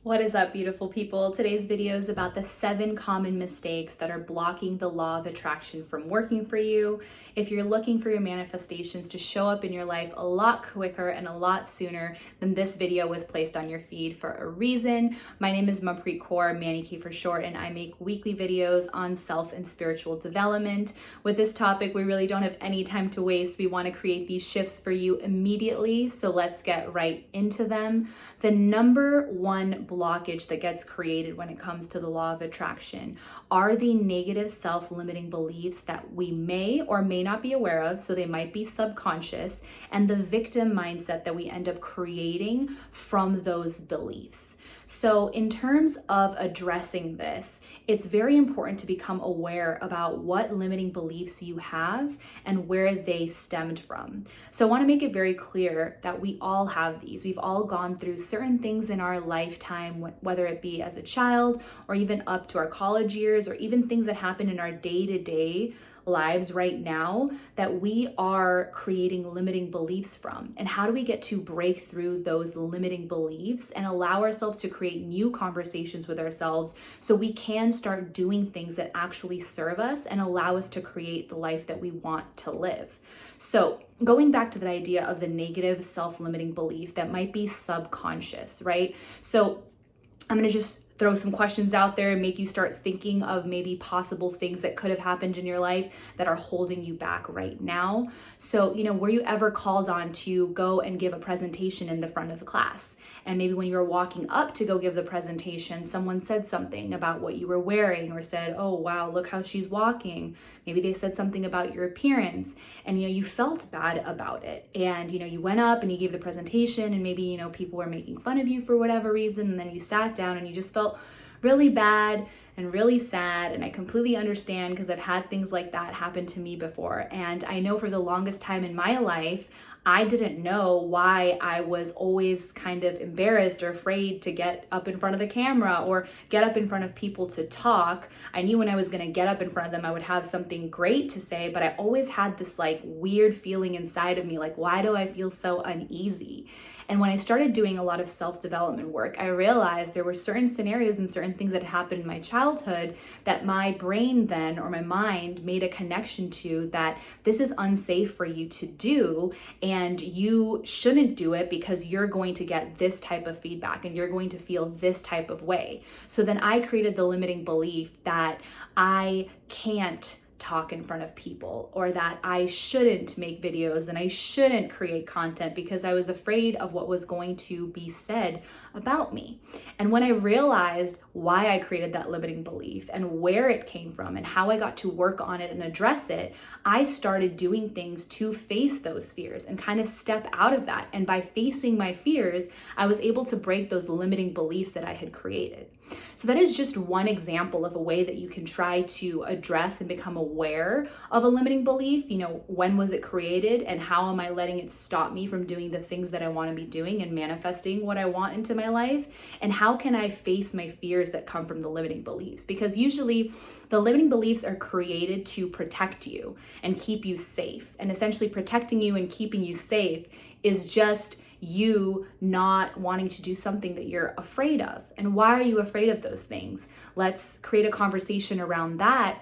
What is up, beautiful people? Today's video is about the 7 common mistakes that are blocking the law of attraction from working for you. If you're looking for your manifestations to show up in your life a lot quicker and a lot sooner, then this video was placed on your feed for a reason. My name is Manpreet Kaur, Manny K for short, and I make weekly videos on self and spiritual development. With this topic, we really don't have any time to waste. We want to create these shifts for you immediately, so let's get right into them. The number one blockage that gets created when it comes to the law of attraction are the negative self-limiting beliefs that we may or may not be aware of, so they might be subconscious, and the victim mindset that we end up creating from those beliefs. So in terms of addressing this, it's very important to become aware about what limiting beliefs you have and where they stemmed from. So I want to make it very clear that we all have these. We've all gone through certain things in our lifetime, whether it be as a child or even up to our college years, or even things that happen in our day-to-day lives right now that we are creating limiting beliefs from. And how do we get to break through those limiting beliefs and allow ourselves to create new conversations with ourselves so we can start doing things that actually serve us and allow us to create the life that we want to live? So going back to the idea of the negative self-limiting belief that might be subconscious, right? So I'm going to just throw some questions out there and make you start thinking of maybe possible things that could have happened in your life that are holding you back right now. So, were you ever called on to go and give a presentation in the front of the class? And maybe when you were walking up to go give the presentation, someone said something about what you were wearing, or said, "Oh, wow, look how she's walking." Maybe they said something about your appearance, and you felt bad about it. And you went up and you gave the presentation, and maybe people were making fun of you for whatever reason, and then you sat down and you just felt really bad and really sad. And I completely understand, because I've had things like that happen to me before. And I know for the longest time in my life, I didn't know why I was always kind of embarrassed or afraid to get up in front of the camera or get up in front of people to talk. I knew when I was going to get up in front of them, I would have something great to say, but I always had this weird feeling inside of me, why do I feel so uneasy? And when I started doing a lot of self-development work, I realized there were certain scenarios and certain things that happened in my childhood that my brain then, or my mind, made a connection to, that this is unsafe for you to do, and you shouldn't do it because you're going to get this type of feedback and you're going to feel this type of way. So then I created the limiting belief that I can't talk in front of people, or that I shouldn't make videos and I shouldn't create content because I was afraid of what was going to be said about me. And when I realized why I created that limiting belief and where it came from and how I got to work on it and address it, I started doing things to face those fears and kind of step out of that. And by facing my fears, I was able to break those limiting beliefs that I had created. So that is just one example of a way that you can try to address and become aware of a limiting belief. When was it created, and how am I letting it stop me from doing the things that I want to be doing and manifesting what I want into my life? And how can I face my fears that come from the limiting beliefs? Because usually the limiting beliefs are created to protect you and keep you safe. And essentially protecting you and keeping you safe is just you not wanting to do something that you're afraid of. And why are you afraid of those things? Let's create a conversation around that.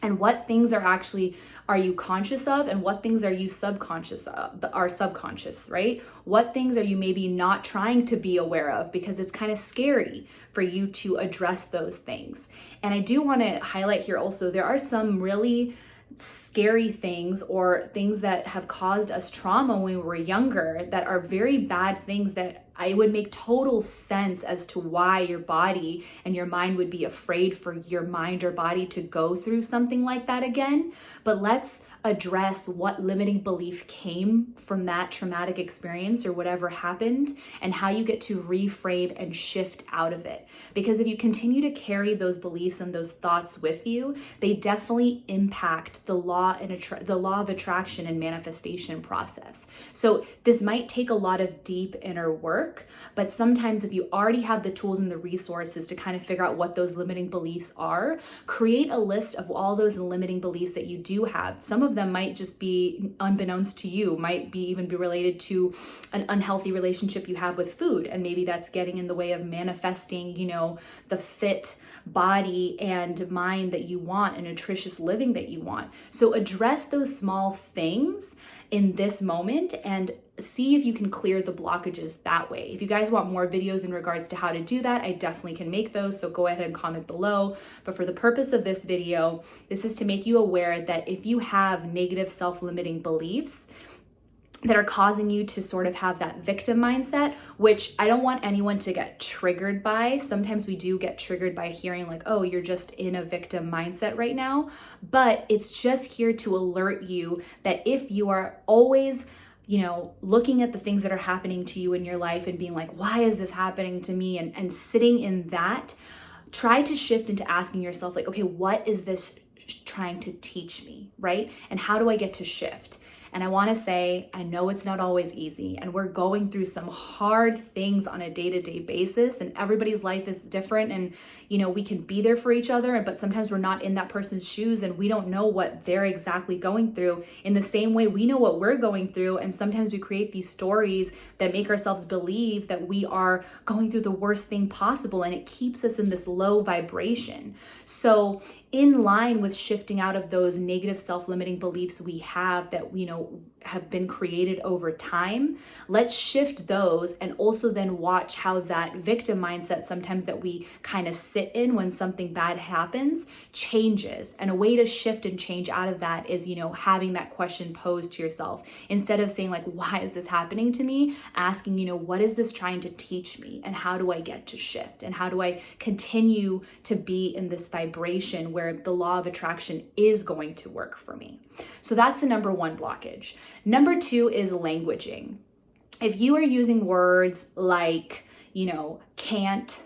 And what things are you conscious of, and what things are you subconscious of, are subconscious, right? What things are you maybe not trying to be aware of because it's kind of scary for you to address those things? And I do want to highlight here also, there are some really scary things or things that have caused us trauma when we were younger that are very bad things that it would make total sense as to why your body and your mind would be afraid for your mind or body to go through something like that again. But let's address what limiting belief came from that traumatic experience or whatever happened, and how you get to reframe and shift out of it. Because if you continue to carry those beliefs and those thoughts with you, they definitely impact the law of attraction and manifestation process. So this might take a lot of deep inner work, but sometimes if you already have the tools and the resources to kind of figure out what those limiting beliefs are, create a list of all those limiting beliefs that you do have. Some of of them might just be unbeknownst to you, might be even be related to an unhealthy relationship you have with food. And maybe that's getting in the way of manifesting, you know, the fit body and mind that you want, and nutritious living that you want. So address those small things in this moment and see if you can clear the blockages that way. If you guys want more videos in regards to how to do that, I definitely can make those, so go ahead and comment below. But for the purpose of this video, this is to make you aware that if you have negative self-limiting beliefs that are causing you to sort of have that victim mindset, which I don't want anyone to get triggered by. Sometimes we do get triggered by hearing like, oh, you're just in a victim mindset right now. But it's just here to alert you that if you are always, you know, looking at the things that are happening to you in your life and being like, why is this happening to me? And sitting in that, try to shift into asking yourself like, okay, what is this trying to teach me, right? And how do I get to shift? And I want to say, I know it's not always easy, and we're going through some hard things on a day-to-day basis, and everybody's life is different, and you know, we can be there for each other, but sometimes we're not in that person's shoes and we don't know what they're exactly going through in the same way we know what we're going through. And sometimes we create these stories that make ourselves believe that we are going through the worst thing possible, and it keeps us in this low vibration. So in line with shifting out of those negative self-limiting beliefs we have that, you know, have been created over time, let's shift those and also then watch how that victim mindset sometimes that we kind of sit in when something bad happens changes. And a way to shift and change out of that is, you know, having that question posed to yourself. Instead of saying like, why is this happening to me? Asking, you know, what is this trying to teach me? And how do I get to shift? And how do I continue to be in this vibration where the law of attraction is going to work for me? So that's the number one blockage. Number two is languaging. If you are using words like, you know, can't,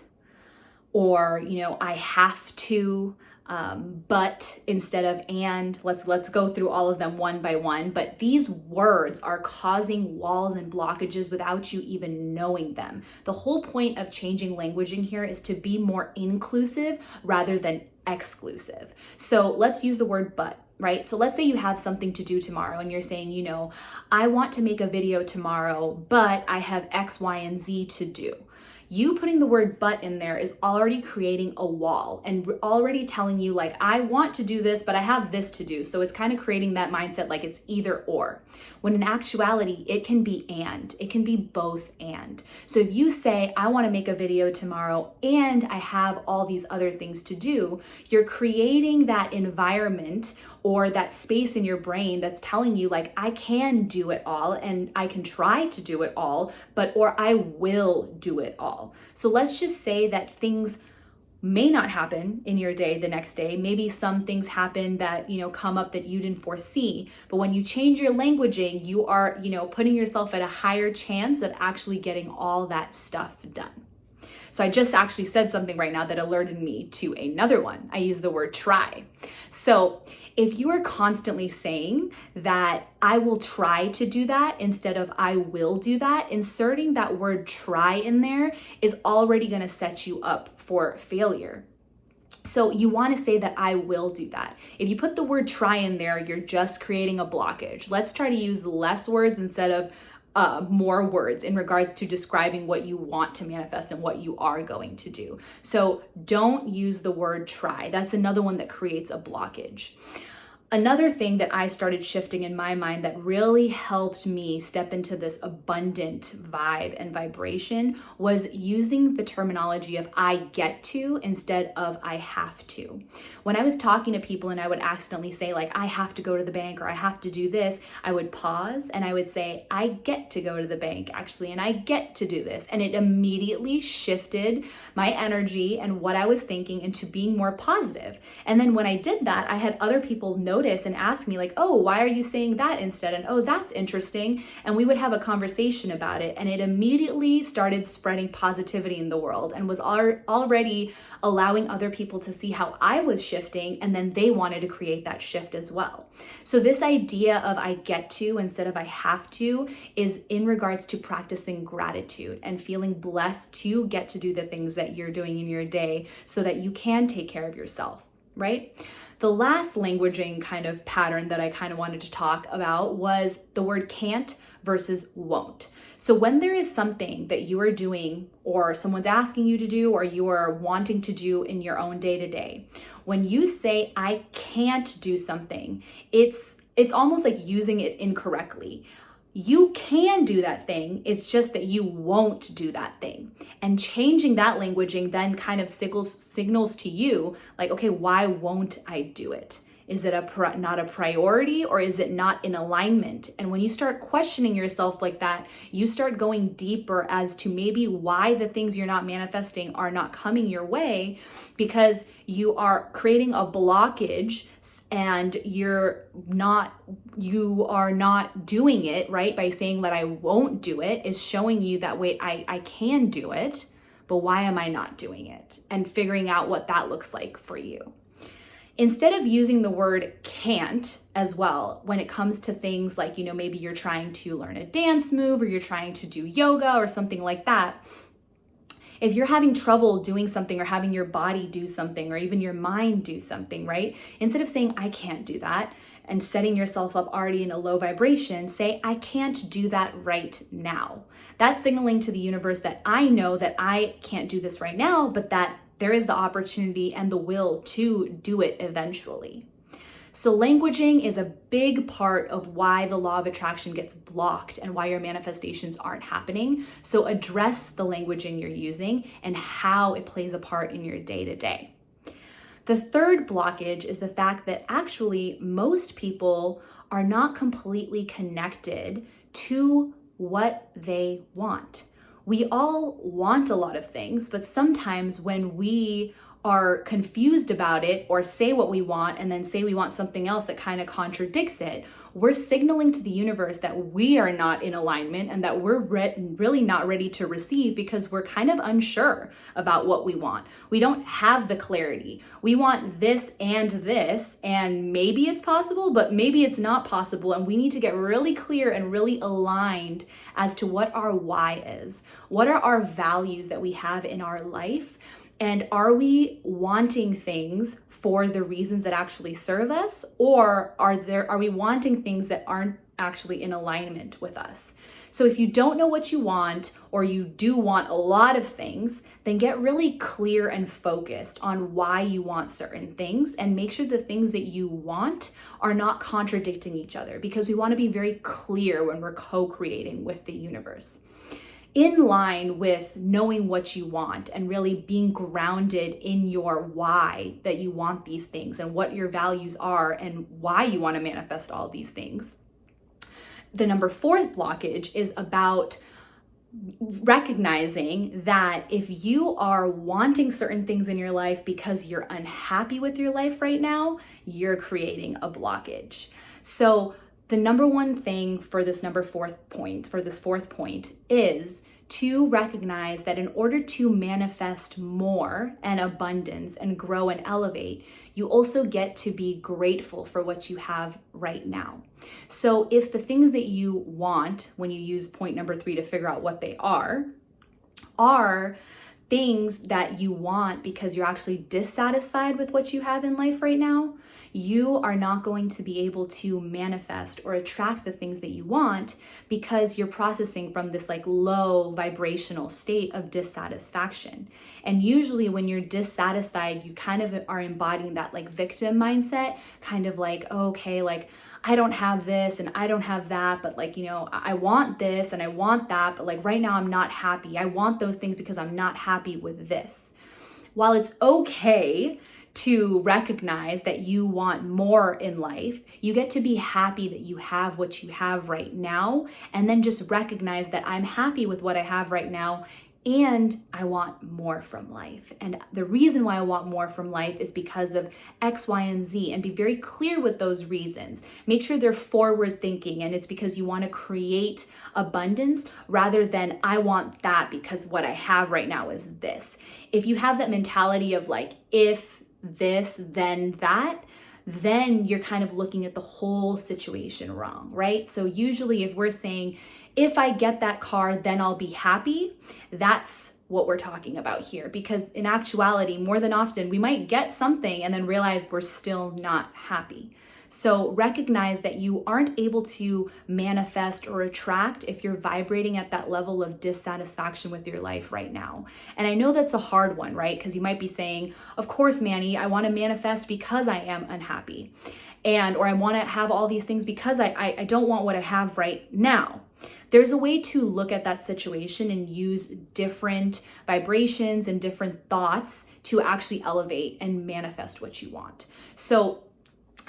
or, you know, I have to, but instead of and, let's go through all of them one by one. But these words are causing walls and blockages without you even knowing them. The whole point of changing languaging here is to be more inclusive rather than exclusive. So let's use the word but. Right? So let's say you have something to do tomorrow and you're saying, you know, I want to make a video tomorrow, but I have X, Y, and Z to do. You putting the word but in there is already creating a wall and already telling you like, I want to do this, but I have this to do. So it's kind of creating that mindset like it's either or. When in actuality, it can be and. It can be both and. So if you say, I want to make a video tomorrow and I have all these other things to do, you're creating that environment or that space in your brain that's telling you like, I can do it all and I can try to do it all, or I will do it all. So let's just say that things may not happen in your day the next day. Maybe some things happen that, you know, come up that you didn't foresee. But when you change your languaging, you are, you know, putting yourself at a higher chance of actually getting all that stuff done. So I just actually said something right now that alerted me to another one. I use the word try. So if you are constantly saying that I will try to do that instead of I will do that, inserting that word try in there is already going to set you up for failure. So you want to say that I will do that. If you put the word try in there, you're just creating a blockage. Let's try to use less words instead of more words in regards to describing what you want to manifest and what you are going to do. So don't use the word try. That's another one that creates a blockage. Another thing that I started shifting in my mind that really helped me step into this abundant vibe and vibration was using the terminology of I get to instead of I have to. When I was talking to people and I would accidentally say like, I have to go to the bank or I have to do this, I would pause and I would say, I get to go to the bank actually, and I get to do this. And it immediately shifted my energy and what I was thinking into being more positive. And then when I did that, I had other people notice and ask me like, oh, why are you saying that instead? And oh, that's interesting. And we would have a conversation about it. And it immediately started spreading positivity in the world and was already allowing other people to see how I was shifting. And then they wanted to create that shift as well. So this idea of I get to instead of I have to is in regards to practicing gratitude and feeling blessed to get to do the things that you're doing in your day so that you can take care of yourself. right? The last languaging kind of pattern that I kind of wanted to talk about was the word can't versus won't. So when there is something that you are doing or someone's asking you to do or you are wanting to do in your own day-to-day, when you say I can't do something, it's almost like using it incorrectly. You can do that thing, it's just that you won't do that thing. And changing that languaging then kind of signals to you like, okay, why won't I do it? Is it not a priority, or is it not in alignment? And when you start questioning yourself like that, you start going deeper as to maybe why the things you're not manifesting are not coming your way, because you are creating a blockage and you are not doing it, right? By saying that I won't do it is showing you that, wait, I can do it, but why am I not doing it? And figuring out what that looks like for you. Instead of using the word can't as well, when it comes to things like, maybe you're trying to learn a dance move or you're trying to do yoga or something like that, if you're having trouble doing something or having your body do something or even your mind do something, right? Instead of saying, I can't do that, and setting yourself up already in a low vibration, say, I can't do that right now. That's signaling to the universe that I know that I can't do this right now, but that there is the opportunity and the will to do it eventually. So languaging is a big part of why the law of attraction gets blocked and why your manifestations aren't happening. So address the languaging you're using and how it plays a part in your day-to-day. The third blockage is the fact that actually most people are not completely connected to what they want. We all want a lot of things, but sometimes when we are confused about it or say what we want and then say we want something else that kind of contradicts it, we're signaling to the universe that we are not in alignment and that we're really not ready to receive because we're kind of unsure about what we want. We don't have the clarity. We want this, and maybe it's possible, but maybe it's not possible. And we need to get really clear and really aligned as to what our why is. What are our values that we have in our life? And are we wanting things for the reasons that actually serve us, or are we wanting things that aren't actually in alignment with us? So if you don't know what you want, or you do want a lot of things, then get really clear and focused on why you want certain things, and make sure the things that you want are not contradicting each other, because we want to be very clear when we're co-creating with the universe. In line with knowing what you want and really being grounded in your why that you want these things and what your values are and why you want to manifest all these things. The number 4 blockage is about recognizing that if you are wanting certain things in your life because you're unhappy with your life right now, you're creating a blockage. So the number one thing for this fourth point is to recognize that in order to manifest more and abundance and grow and elevate, you also get to be grateful for what you have right now. So if the things that you want, when you use point number 3 to figure out what they are things that you want because you're actually dissatisfied with what you have in life right now, you are not going to be able to manifest or attract the things that you want because you're processing from this like low vibrational state of dissatisfaction. And usually when you're dissatisfied, you kind of are embodying that like victim mindset, kind of like, okay, like I don't have this and I don't have that, but like, I want this and I want that, but like right now I'm not happy. I want those things because I'm not happy with this. While it's okay to recognize that you want more in life, you get to be happy that you have what you have right now, and then just recognize that I'm happy with what I have right now and I want more from life. And the reason why I want more from life is because of X, Y, and Z, and be very clear with those reasons. Make sure they're forward thinking, and it's because you want to create abundance rather than I want that because what I have right now is this. If you have that mentality of like, if this, then that, then you're kind of looking at the whole situation wrong, right? So usually if we're saying, if I get that car, then I'll be happy, that's what we're talking about here, because in actuality, more than often, we might get something and then realize we're still not happy. So recognize that you aren't able to manifest or attract if you're vibrating at that level of dissatisfaction with your life right now. And I know that's a hard one, right? Because you might be saying, of course, Manny, I want to manifest because I am unhappy. Or I want to have all these things because I don't want what I have right now. There's a way to look at that situation and use different vibrations and different thoughts to actually elevate and manifest what you want. So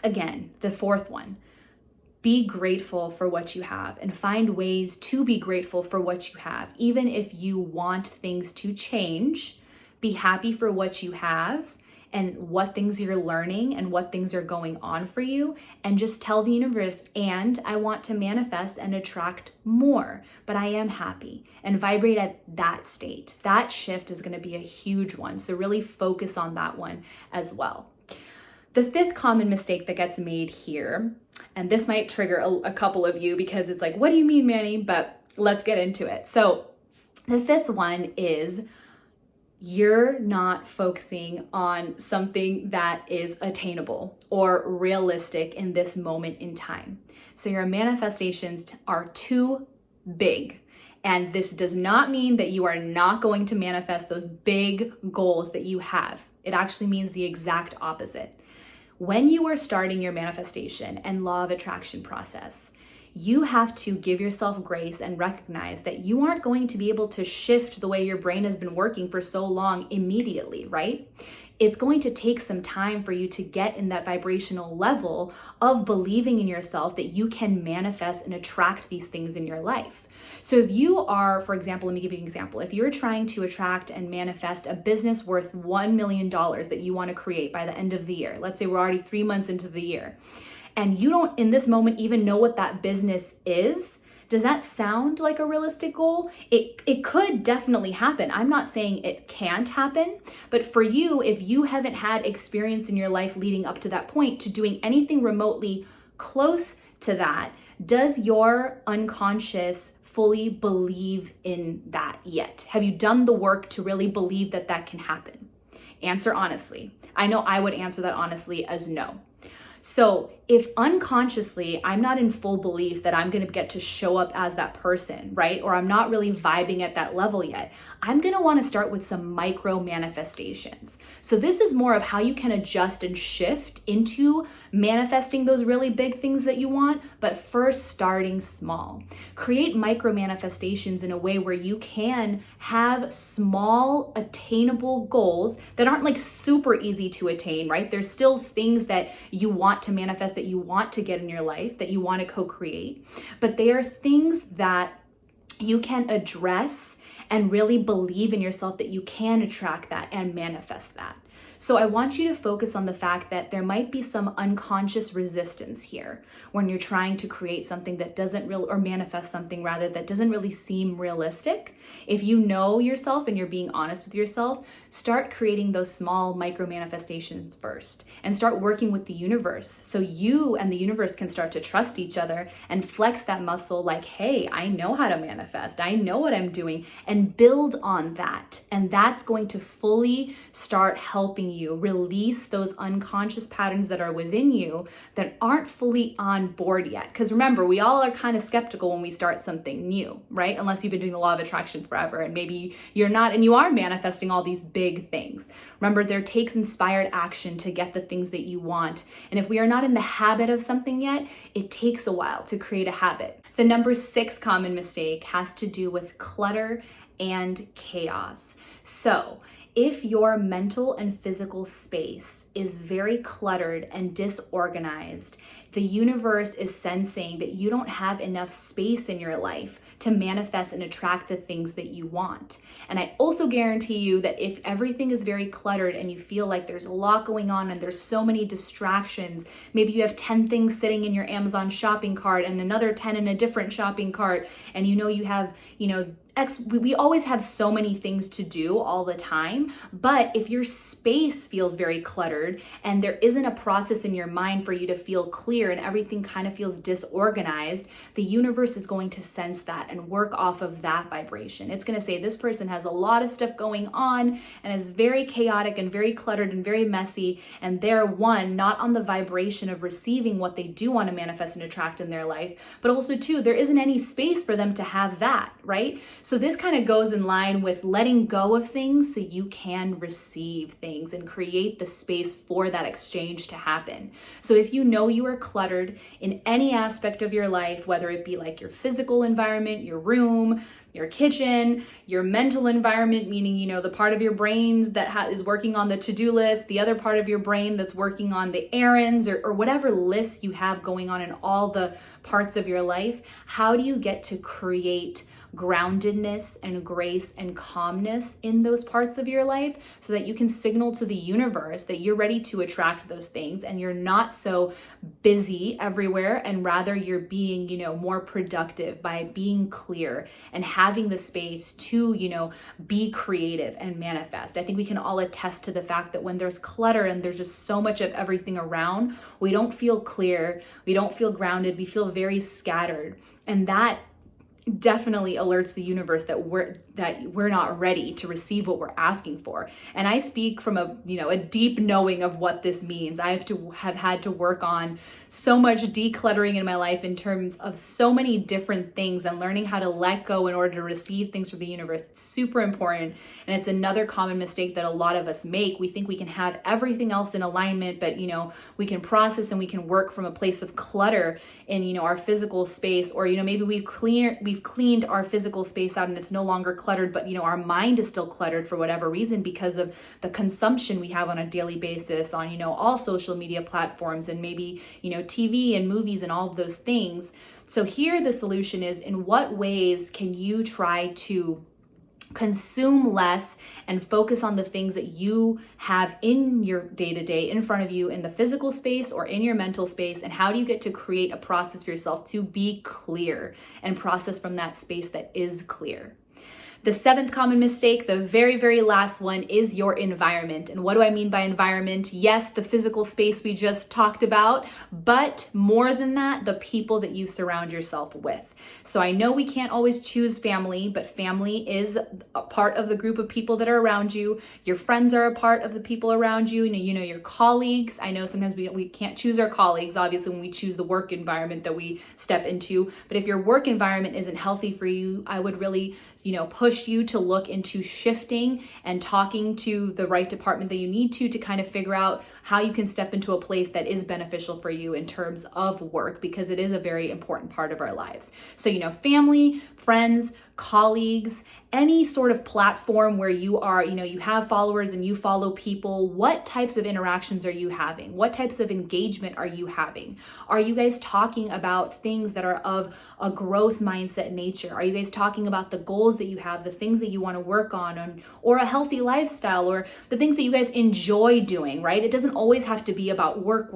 again, the fourth one, be grateful for what you have and find ways to be grateful for what you have. Even if you want things to change, be happy for what you have and what things you're learning and what things are going on for you, and just tell the universe, and I want to manifest and attract more, but I am happy, and vibrate at that state. That shift is going to be a huge one. So really focus on that one as well. The fifth common mistake that gets made here, and this might trigger a couple of you because it's like, what do you mean, Manny? But let's get into it. So the fifth one is you're not focusing on something that is attainable or realistic in this moment in time. So your manifestations are too big. And this does not mean that you are not going to manifest those big goals that you have. It actually means the exact opposite. When you are starting your manifestation and law of attraction process, you have to give yourself grace and recognize that you aren't going to be able to shift the way your brain has been working for so long immediately, right? It's going to take some time for you to get in that vibrational level of believing in yourself that you can manifest and attract these things in your life. So if you are, for example, let me give you an example. If you're trying to attract and manifest a business worth $1 million that you want to create by the end of the year, let's say we're already 3 months into the year, and you don't in this moment even know what that business is, does that sound like a realistic goal? It could definitely happen. I'm not saying it can't happen, but for you, if you haven't had experience in your life leading up to that point to doing anything remotely close to that, does your unconscious fully believe in that yet? Have you done the work to really believe that that can happen? Answer honestly. I know I would answer that honestly as no. So if unconsciously I'm not in full belief that I'm going to get to show up as that person, right? Or I'm not really vibing at that level yet, I'm going to want to start with some micro manifestations. So this is more of how you can adjust and shift into manifesting those really big things that you want, but first starting small. Create micro manifestations in a way where you can have small attainable goals that aren't like super easy to attain, right? There's still things that you want to manifest, that you want to get in your life, that you want to co-create, but they are things that you can address and really believe in yourself that you can attract that and manifest that. So I want you to focus on the fact that there might be some unconscious resistance here when you're trying to create something that doesn't really, or manifest something rather, that doesn't really seem realistic. If you know yourself and you're being honest with yourself, start creating those small micro manifestations first and start working with the universe. So you and the universe can start to trust each other and flex that muscle like, hey, I know how to manifest. I know what I'm doing, and build on that. And that's going to fully start helping you release those unconscious patterns that are within you that aren't fully on board yet. Because remember, we all are kind of skeptical when we start something new, right? Unless you've been doing the law of attraction forever and maybe you're not, and you are manifesting all these big things. Remember, there takes inspired action to get the things that you want. And if we are not in the habit of something yet, it takes a while to create a habit. The number 6 common mistake has to do with clutter and chaos. So if your mental and physical space is very cluttered and disorganized, the universe is sensing that you don't have enough space in your life to manifest and attract the things that you want. And I also guarantee you that if everything is very cluttered and you feel like there's a lot going on and there's so many distractions, maybe you have 10 things sitting in your Amazon shopping cart and another 10 in a different shopping cart, and you know you have, we always have so many things to do all the time, but if your space feels very cluttered and there isn't a process in your mind for you to feel clear and everything kind of feels disorganized, the universe is going to sense that and work off of that vibration. It's going to say this person has a lot of stuff going on and is very chaotic and very cluttered and very messy, and they're not on the vibration of receiving what they do want to manifest and attract in their life, but also two, there isn't any space for them to have that, right? So this kind of goes in line with letting go of things so you can receive things and create the space for that exchange to happen. So if you know you are cluttered in any aspect of your life, whether it be like your physical environment, your room, your kitchen, your mental environment, meaning, you know, the part of your brain that is working on the to-do list, the other part of your brain that's working on the errands, or whatever list you have going on in all the parts of your life, how do you get to create groundedness and grace and calmness in those parts of your life so that you can signal to the universe that you're ready to attract those things and you're not so busy everywhere, and rather you're being, you know, more productive by being clear and having the space to, you know, be creative and manifest. I think we can all attest to the fact that when there's clutter and there's just so much of everything around, we don't feel clear, we don't feel grounded, we feel very scattered. And that definitely alerts the universe that we're not ready to receive what we're asking for. And I speak from a deep knowing of what this means. I have had to work on so much decluttering in my life in terms of so many different things, and learning how to let go in order to receive things from the universe. It's super important. And it's another common mistake that a lot of us make. We think we can have everything else in alignment, but, you know, we can process and we can work from a place of clutter in, you know, our physical space, or, you know, maybe we've cleaned our physical space out and it's no longer cluttered, but, you know, our mind is still cluttered for whatever reason because of the consumption we have on a daily basis on, you know, all social media platforms and maybe, you know, TV and movies and all of those things. So here the solution is, in what ways can you try to consume less and focus on the things that you have in your day-to-day in front of you in the physical space or in your mental space? And how do you get to create a process for yourself to be clear and process from that space that is clear? The seventh common mistake, the very, very last one, is your environment. And what do I mean by environment? Yes, the physical space we just talked about, but more than that, the people that you surround yourself with. So I know we can't always choose family, but family is a part of the group of people that are around you. Your friends are a part of the people around you. You know, your colleagues. I know sometimes we can't choose our colleagues, obviously, when we choose the work environment that we step into. But if your work environment isn't healthy for you, I would really, you know, push you to look into shifting and talking to the right department that you need to kind of figure out how you can step into a place that is beneficial for you in terms of work, because it is a very important part of our lives. So, you know, family, friends, colleagues, any sort of platform where you are, you know, you have followers and you follow people, what types of interactions are you having? What types of engagement are you having? Are you guys talking about things that are of a growth mindset nature? Are you guys talking about the goals that you have, the things that you want to work on, or a healthy lifestyle, or the things that you guys enjoy doing, right? It doesn't always have to be about work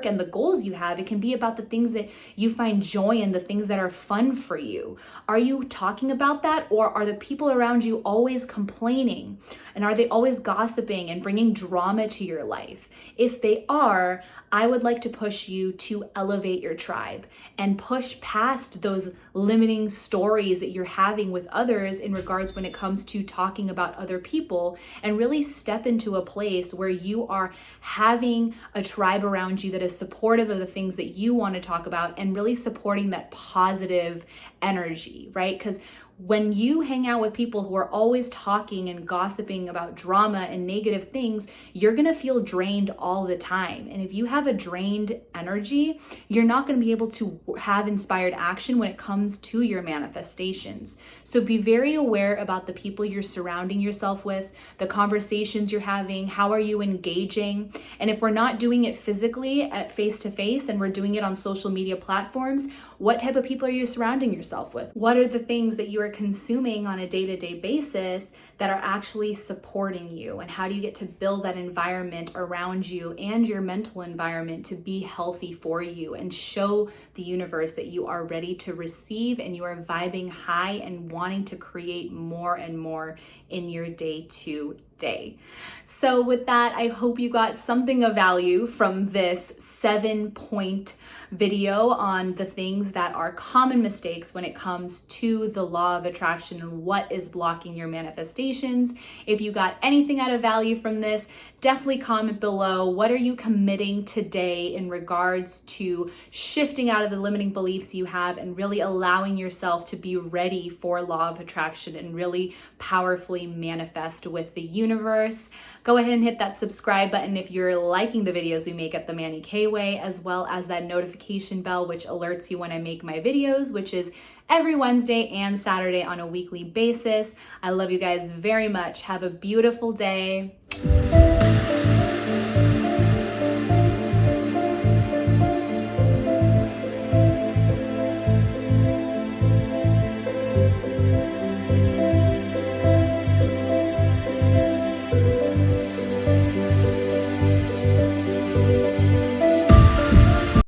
and the goals you have. It can be about the things that you find joy in, the things that are fun for you. Are you talking about that, or are the people around you always complaining? And are they always gossiping and bringing drama to your life? If they are, I would like to push you to elevate your tribe and push past those limiting stories that you're having with others in regards when it comes to talking about other people, and really step into a place where you are having a tribe around you that is supportive of the things that you want to talk about and really supporting that positive energy, right? Because when you hang out with people who are always talking and gossiping about drama and negative things, you're going to feel drained all the time. And if you have a drained energy, you're not going to be able to have inspired action when it comes to your manifestations. So be very aware about the people you're surrounding yourself with, the conversations you're having, how are you engaging? And if we're not doing it physically at face to face and we're doing it on social media platforms, What type of people are you surrounding yourself with? What are the things that you are consuming on a day-to-day basis that are actually supporting you? And how do you get to build that environment around you and your mental environment to be healthy for you and show the universe that you are ready to receive and you are vibing high and wanting to create more and more in your day-to-day. So with that, I hope you got something of value from this 7-point video on the things that are common mistakes when it comes to the law of attraction and what is blocking your manifestations. If you got anything out of value from this, definitely comment below. What are you committing today in regards to shifting out of the limiting beliefs you have and really allowing yourself to be ready for law of attraction and really powerfully manifest with the universe? Go ahead and hit that subscribe button if you're liking the videos we make at the Manny K Way, as well as that notification bell which alerts you when I make my videos, which is every Wednesday and Saturday on a weekly basis. I love you guys very much. Have a beautiful day.